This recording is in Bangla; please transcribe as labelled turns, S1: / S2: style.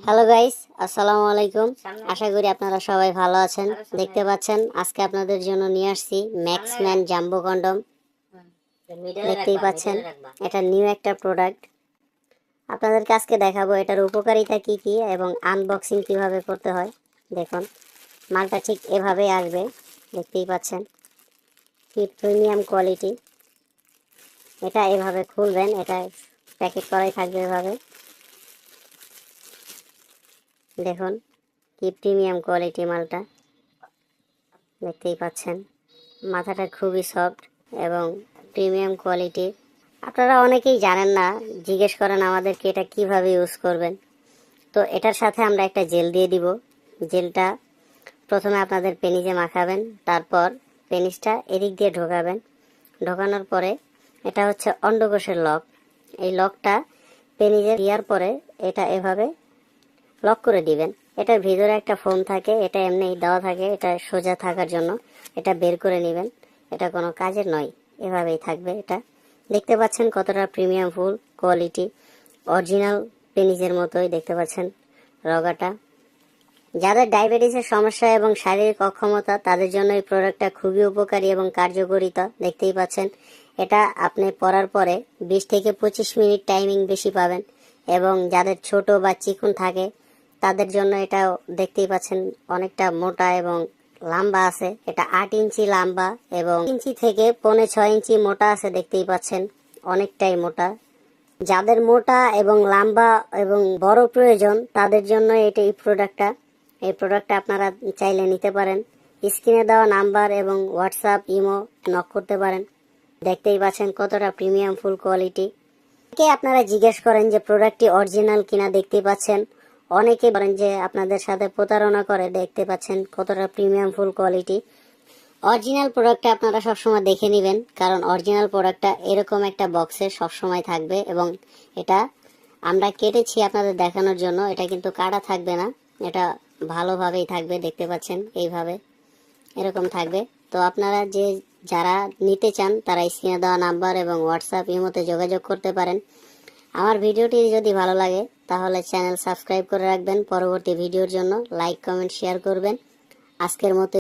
S1: হ্যালো গাইস, আসসালামু আলাইকুম। আশা করি আপনারা সবাই ভালো আছেন। দেখতে পাচ্ছেন আজকে আপনাদের জন্য নিয়ে আসছি ম্যাক্সম্যান জাম্বো কন্ডম। দেখতেই পাচ্ছেন এটা নিউ একটা প্রোডাক্ট। আপনাদেরকে আজকে দেখাবো এটার উপকারিতা কি কি এবং আনবক্সিং কিভাবে করতে হয়। দেখুন মালটা ঠিক এভাবেই আসবে, দেখতেই পাচ্ছেন কি প্রিমিয়াম কোয়ালিটি। এটা এভাবে খুলবেন, এটা প্যাকেট করাই থাকবে এভাবে। দেখুন কি প্রিমিয়াম কোয়ালিটি মালটা, দেখতেই পাচ্ছেন মাথাটা খুবই সফট এবং প্রিমিয়াম কোয়ালিটি। আপনারা অনেকেই জানেন না, জিজ্ঞেস করেন আমাদেরকে এটা কিভাবে ইউজ করবেন। তো এটার সাথে আমরা একটা জেল দিয়ে দিব। জেলটা প্রথমে আপনাদের পেনিসে মাখাবেন, তারপর পেনিসটা এদিক দিয়ে ঢোকাবেন। ঢোকানোর পরে এটা হচ্ছে অন্ডকোষের লক। এই লকটা পেনিসে দেওয়ার পরে এটা এভাবে লক করে দিবেন। এটার ভিতরে একটা ফোম থাকে, এটা এমনি দেওয়া থাকে এটা সোজা থাকার জন্য। এটা বের করে নেবেন, এটা কোনো কাজের নয়, এভাবেই থাকবে। এটা দেখতে পাচ্ছেন কতটা প্রিমিয়াম ফুল কোয়ালিটি, অরিজিনাল পেনিসের মতোই দেখতে পাচ্ছেন রগাটা। যাদের ডায়াবেটিসের সমস্যা এবং শারীরিক অক্ষমতা তাদের জন্য এই প্রোডাক্টটা খুবই উপকারী এবং কার্যকরিতা। দেখতেই পাচ্ছেন এটা আপনি পরার পরে 20 থেকে 25 মিনিট টাইমিং বেশি পাবেন। এবং যাদের ছোট বা চিকন থাকে তাদের জন্য এটাও দেখতেই পাচ্ছেন অনেকটা মোটা এবং লম্বা আছে। এটা 8 ইঞ্চি লম্বা এবং ইঞ্চি থেকে 5.5 ইঞ্চি মোটা আছে, দেখতেই পাচ্ছেন অনেকটাই মোটা। যাদের মোটা এবং লম্বা এবং বড় প্রয়োজন তাদের জন্য এই প্রোডাক্টটা আপনারা চাইলে নিতে পারেন। স্ক্রিনে দেওয়া নাম্বার এবং হোয়াটসঅ্যাপ ইমো নক করতে পারেন। দেখতেই পাচ্ছেন কতটা প্রিমিয়াম ফুল কোয়ালিটি। কে আপনারা জিজ্ঞেস করেন যে প্রোডাক্টটি অরিজিনাল কিনা, দেখতেই পাচ্ছেন অনেকে বলেন যে আপনাদের সাথে প্রতারণা করে। দেখতে পাচ্ছেন কতটা প্রিমিয়াম ফুল কোয়ালিটি। অরিজিনাল প্রোডাক্টটা আপনারা সবসময় দেখে নেবেন, কারণ অরিজিনাল প্রোডাক্টটা এরকম একটা বক্সে সবসময় থাকবে এবং এটা আমরা কেটেছি আপনাদের দেখানোর জন্য। এটা কিন্তু কাটা থাকবে না, এটা ভালোভাবেই থাকবে। দেখতে পাচ্ছেন এইভাবে এরকম থাকবে। তো আপনারা যারা নিতে চান তারা স্ক্রিনে দেওয়া নাম্বার এবং হোয়াটসঅ্যাপ ইমোতে যোগাযোগ করতে পারেন। আমার ভিডিওটি যদি ভালো লাগে তাহলে চ্যানেল সাবস্ক্রাইব করে রাখবেন। পরবর্তী ভিডিওর জন্য লাইক কমেন্ট শেয়ার করবেন। আজকের মতো